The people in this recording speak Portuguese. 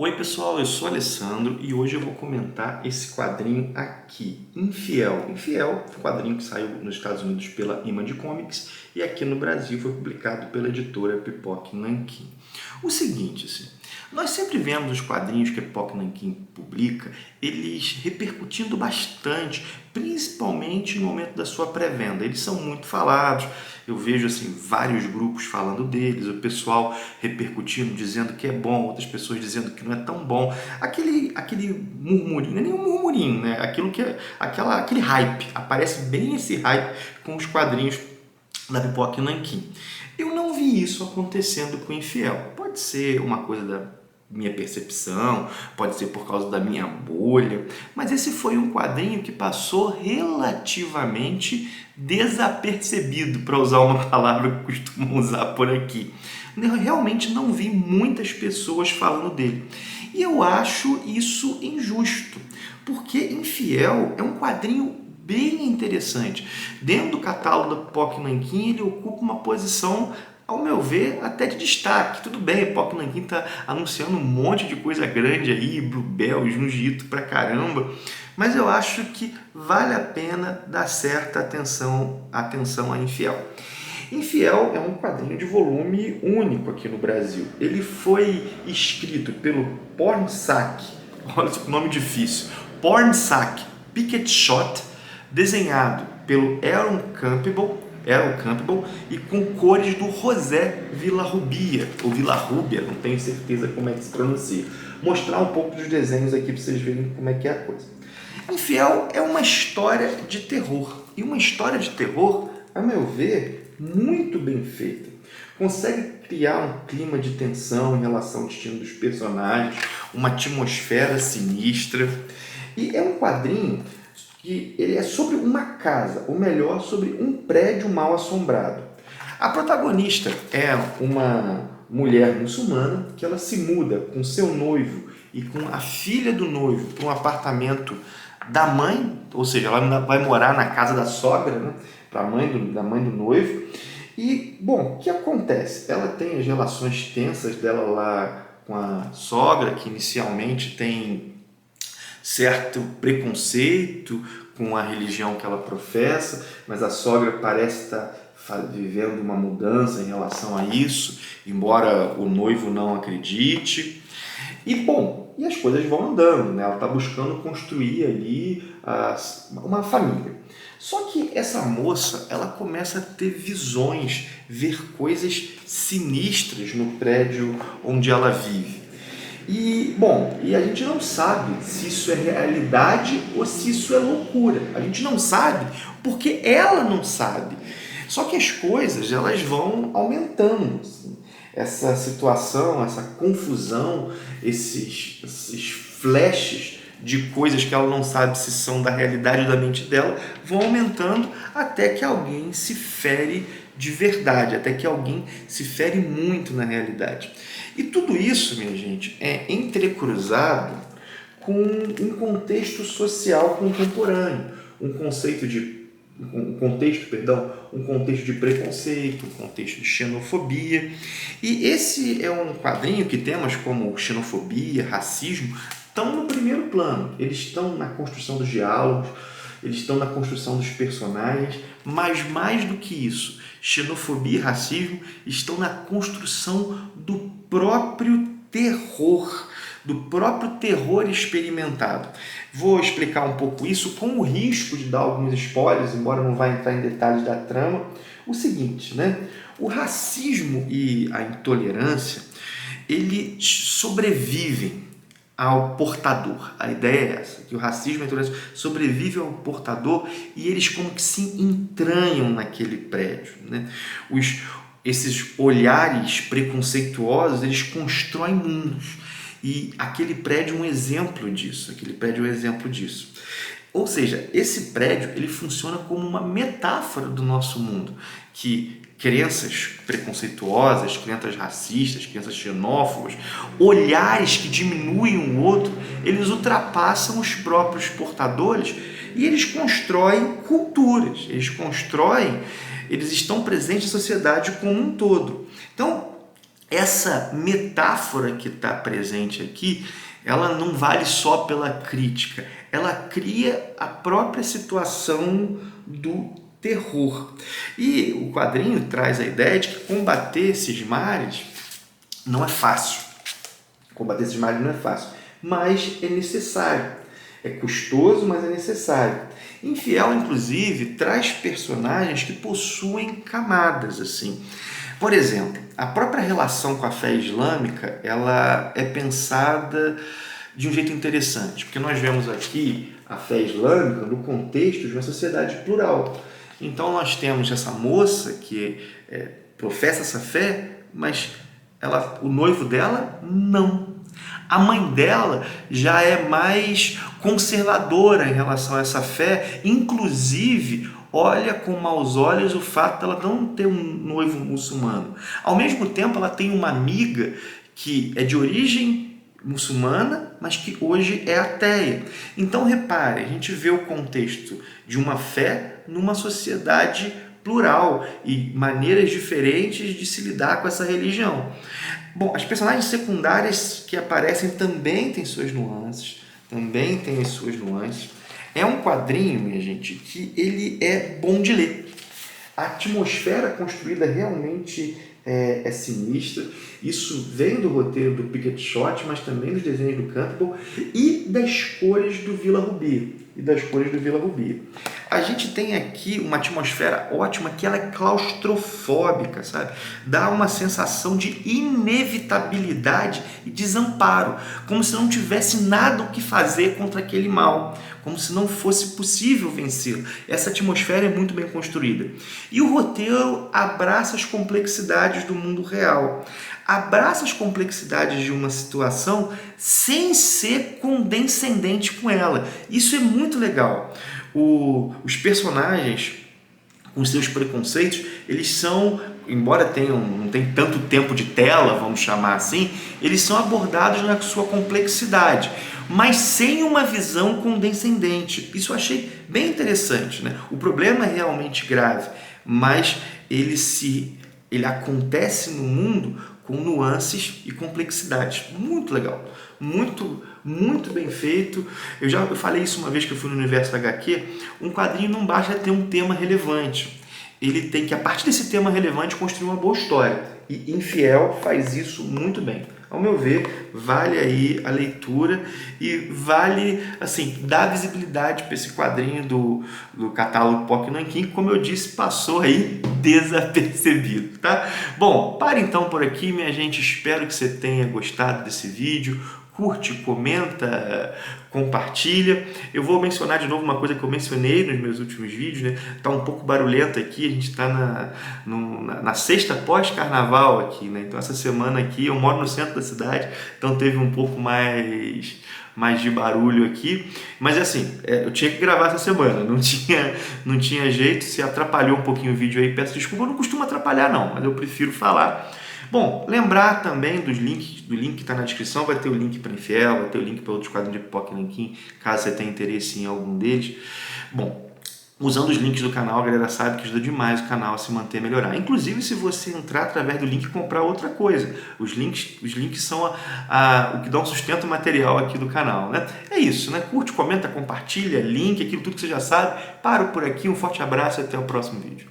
Oi pessoal, eu sou Alessandro e hoje eu vou comentar esse quadrinho aqui, Infiel. Infiel, um quadrinho que saiu nos Estados Unidos pela Image Comics e aqui no Brasil foi publicado pela editora Pipoca Nanquim. O seguinte, assim, nós sempre vemos os quadrinhos que a Pipoca Nanquim publica, eles repercutindo bastante, principalmente no momento da sua pré-venda. Eles são muito falados, eu vejo assim vários grupos falando deles, o pessoal repercutindo, dizendo que é bom, outras pessoas dizendo que não é tão bom. Aquele murmurinho, não é nem um murmurinho, né? Aquele hype, aparece bem esse hype com os quadrinhos da Pipoca Nanquim. Eu não vi isso acontecendo com Infiel. Pode ser uma coisa da minha percepção, pode ser por causa da minha bolha, mas esse foi um quadrinho que passou relativamente desapercebido, para usar uma palavra que costumam usar por aqui. Eu realmente não vi muitas pessoas falando dele. E eu acho isso injusto, porque Infiel é um quadrinho bem interessante. Dentro do catálogo da Pipoca Nanquim, ele ocupa uma posição, ao meu ver, até de destaque. Tudo bem, a Pipoca Nanquim está anunciando um monte de coisa grande aí, Bluebell, Jiu-Jitsu pra caramba, mas eu acho que vale a pena dar certa atenção a Infiel. Infiel é um quadrinho de volume único aqui no Brasil. Ele foi escrito pelo Pornsak, olha que nome difícil, Pornsak Picket Shot, desenhado pelo Aaron Campbell e com cores do José Villarrubia, ou Villarrubia, não tenho certeza como é que se pronuncia. Mostrar um pouco dos desenhos aqui para vocês verem como é que é a coisa. Infiel é uma história de terror, e uma história de terror, a meu ver, muito bem feita. Consegue criar um clima de tensão em relação ao destino dos personagens, uma atmosfera sinistra, e é um quadrinho que ele é sobre uma casa, ou melhor, sobre um prédio mal assombrado. A protagonista é uma mulher muçulmana que ela se muda com seu noivo e com a filha do noivo para um apartamento da mãe, ou seja, ela vai morar na casa da sogra, né, para da mãe do noivo. E, bom, o que acontece? Ela tem as relações tensas dela lá com a sogra, que inicialmente tem certo preconceito com a religião que ela professa, mas a sogra parece estar vivendo uma mudança em relação a isso, embora o noivo não acredite. E bom, e as coisas vão andando, né? Ela está buscando construir ali uma família. Só que essa moça, ela começa a ter visões, ver coisas sinistras no prédio onde ela vive. E, bom, e a gente não sabe se isso é realidade ou se isso é loucura. A gente não sabe porque ela não sabe. Só que as coisas, elas vão aumentando. Assim. Essa situação, essa confusão, esses flashes de coisas que ela não sabe se são da realidade ou da mente dela, vão aumentando até que alguém se fere de verdade, até que alguém se fere muito na realidade. E tudo isso, minha gente, é entrecruzado com um contexto social contemporâneo, um contexto de preconceito, um contexto de xenofobia. E esse é um quadrinho que temas como xenofobia, racismo, estão no primeiro plano. Eles estão na construção dos diálogos, eles estão na construção dos personagens, mas mais do que isso, xenofobia e racismo estão na construção do próprio terror experimentado. Vou explicar um pouco isso com o risco de dar alguns spoilers, embora não vá entrar em detalhes da trama. O seguinte, né? O racismo e a intolerância, eles sobrevivem ao portador. A ideia é essa, que o racismo e a intolerância sobrevivem ao portador e eles como que se entranham naquele prédio, né? Esses olhares preconceituosos, eles constroem mundos. E aquele prédio é um exemplo disso. Ou seja, esse prédio ele funciona como uma metáfora do nosso mundo, que crenças preconceituosas, crenças racistas, crenças xenófobas, olhares que diminuem um outro, eles ultrapassam os próprios portadores e eles constroem culturas, eles estão presentes na sociedade como um todo. Então, essa metáfora que está presente aqui, ela não vale só pela crítica, ela cria a própria situação do terror. E o quadrinho traz a ideia de que combater esses males não é fácil. Combater esses males não é fácil, mas é necessário. É custoso, mas é necessário. Infiel, inclusive, traz personagens que possuem camadas, assim. Por exemplo, a própria relação com a fé islâmica, ela é pensada de um jeito interessante, porque nós vemos aqui a fé islâmica no contexto de uma sociedade plural. Então nós temos essa moça que professa essa fé, mas o noivo dela não. A mãe dela já é mais conservadora em relação a essa fé, inclusive olha com maus olhos o fato dela não ter um noivo muçulmano. Ao mesmo tempo, ela tem uma amiga que é de origem muçulmana, mas que hoje é ateia. Então, repare, a gente vê o contexto de uma fé numa sociedade plural e maneiras diferentes de se lidar com essa religião. Bom, as personagens secundárias que aparecem também têm suas nuances, É um quadrinho, minha gente, que ele é bom de ler. A atmosfera construída realmente é sinistra. Isso vem do roteiro do Pickett Short, mas também dos desenhos do Campbell e das cores do Villa Rubi. A gente tem aqui uma atmosfera ótima que ela é claustrofóbica, sabe? Dá uma sensação de inevitabilidade e desamparo, como se não tivesse nada o que fazer contra aquele mal, como se não fosse possível vencê-lo. Essa atmosfera é muito bem construída. E o roteiro abraça as complexidades do mundo real. Abraça as complexidades de uma situação sem ser condescendente com ela. Isso é muito legal. Os personagens, com seus preconceitos, eles são, embora não tenham tanto tempo de tela, vamos chamar assim, eles são abordados na sua complexidade, mas sem uma visão condescendente. Isso eu achei bem interessante, né? O problema é realmente grave, mas ele acontece no mundo com nuances e complexidades. Muito legal, muito bem feito. Eu falei isso uma vez que eu fui no universo da HQ. Um quadrinho não basta ter um tema relevante. Ele tem que, a partir desse tema relevante, construir uma boa história. E Infiel faz isso muito bem. Ao meu ver, vale aí a leitura e vale, assim, dar visibilidade para esse quadrinho do catálogo POC Nanquim, que, como eu disse, passou aí desapercebido, tá? Bom, para então por aqui, minha gente. Espero que você tenha gostado desse vídeo. Curte, comenta, compartilha. Eu vou mencionar de novo uma coisa que eu mencionei nos meus últimos vídeos, né? Tá um pouco barulhento aqui, a gente está na sexta pós-carnaval aqui, né? Então essa semana aqui, eu moro no centro da cidade, então teve um pouco mais de barulho aqui, mas assim, eu tinha que gravar essa semana, não tinha jeito. Se atrapalhou um pouquinho o vídeo aí, peço desculpa. Eu não costumo atrapalhar não, mas eu prefiro falar. Bom, lembrar também do link que está na descrição. Vai ter o link para Infiel, vai ter o link para outros quadrinhos de POC Nanquim, caso você tenha interesse em algum deles. Bom, usando os links do canal, a galera sabe que ajuda demais o canal a se manter e melhorar. Inclusive, se você entrar através do link e comprar outra coisa. Os links são o que dá um sustento material aqui do canal, né? É isso, né? Curte, comenta, compartilha, link, aquilo tudo que você já sabe. Paro por aqui, um forte abraço e até o próximo vídeo.